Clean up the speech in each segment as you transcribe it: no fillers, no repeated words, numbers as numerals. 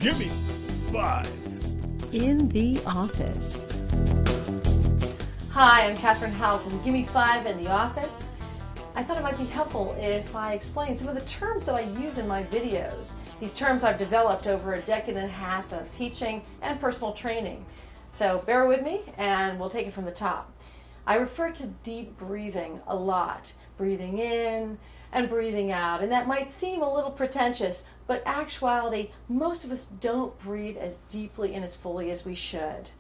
Gimme 5. In the office. Hi, I'm Kathryn Howell from Gimme 5 in the office. I thought it might be helpful if I explain some of the terms that I use in my videos. These terms I've developed over a decade and a half of teaching and personal training. So bear with me and we'll take it from the top. I refer to deep breathing a lot. Breathing in and breathing out. And that might seem a little pretentious, but actuality, most of us don't breathe as deeply and as fully as we should.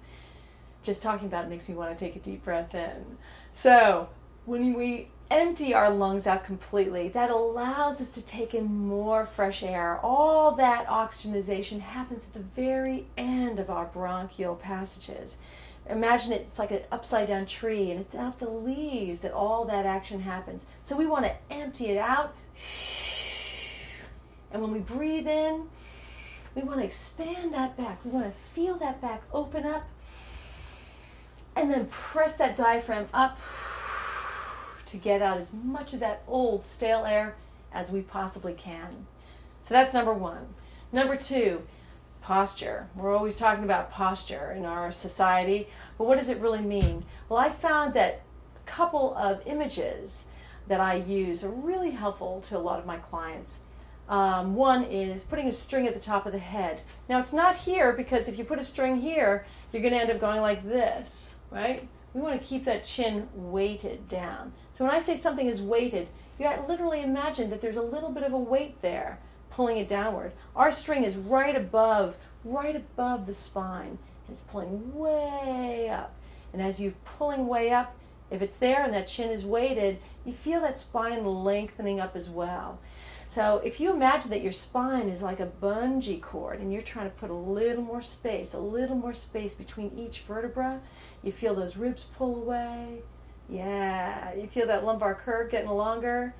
Just talking about it makes me want to take a deep breath in. So when we empty our lungs out completely, that allows us to take in more fresh air. All that oxygenization happens at the very end of our bronchial passages. Imagine it's like an upside down tree and it's out the leaves that all that action happens. So we want to empty it out. And when we breathe in, we want to expand that back. We want to feel that back open up. And then press that diaphragm up to get out as much of that old stale air as we possibly can. So that's number one. Number two, posture. We're always talking about posture in our society, but what does it really mean? Well, I found that a couple of images that I use are really helpful to a lot of my clients. One is putting a string at the top of the head. Now it's not here because if you put a string here, you're going to end up going like this, right? We want to keep that chin weighted down. So when I say something is weighted, you have to literally imagine that there's a little bit of a weight there, pulling it downward. Our string is right above the spine. It's pulling way up. And as you're pulling way up, if it's there and that chin is weighted, you feel that spine lengthening up as well. So if you imagine that your spine is like a bungee cord and you're trying to put a little more space between each vertebra, you feel those ribs pull away. Yeah, you feel that lumbar curve getting longer.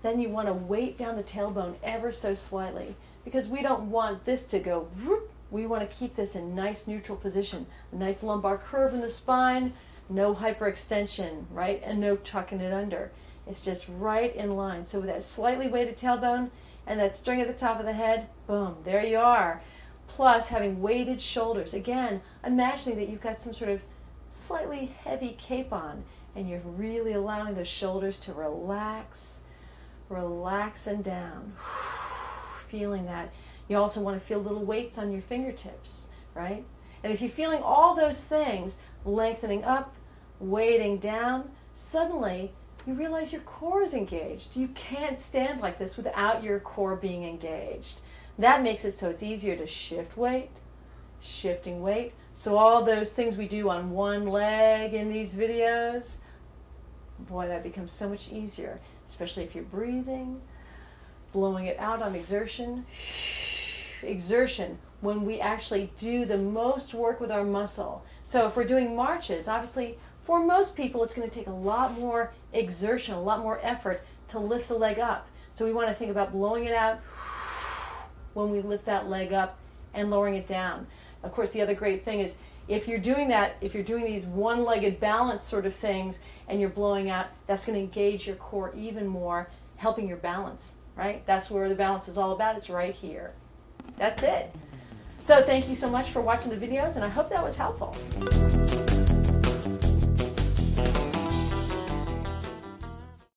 Then you want to weight down the tailbone ever so slightly because we don't want this to go whoop. We want to keep this in nice neutral position. A nice lumbar curve in the spine, no hyperextension, right? And no tucking it under. It's just right in line. So with that slightly weighted tailbone and that string at the top of the head, boom, there you are. Plus having weighted shoulders. Again, imagining that you've got some sort of slightly heavy cape on and you're really allowing those shoulders to relax and down. Feeling that. You also want to feel little weights on your fingertips, right? And if you're feeling all those things, lengthening up, weighting down, suddenly you realize your core is engaged. You can't stand like this without your core being engaged. That makes it so it's easier to shift weight, shifting weight. So all those things we do on one leg in these videos, boy, that becomes so much easier, especially if you're breathing, blowing it out on exertion. Exertion, when we actually do the most work with our muscle. So if we're doing marches, obviously for most people it's going to take a lot more exertion, a lot more effort to lift the leg up. So we want to think about blowing it out when we lift that leg up and lowering it down. Of course, the other great thing is if you're doing that, if you're doing these one-legged balance sort of things and you're blowing out, that's going to engage your core even more, helping your balance, right? That's where the balance is all about. It's right here. That's it. So thank you so much for watching the videos, and I hope that was helpful.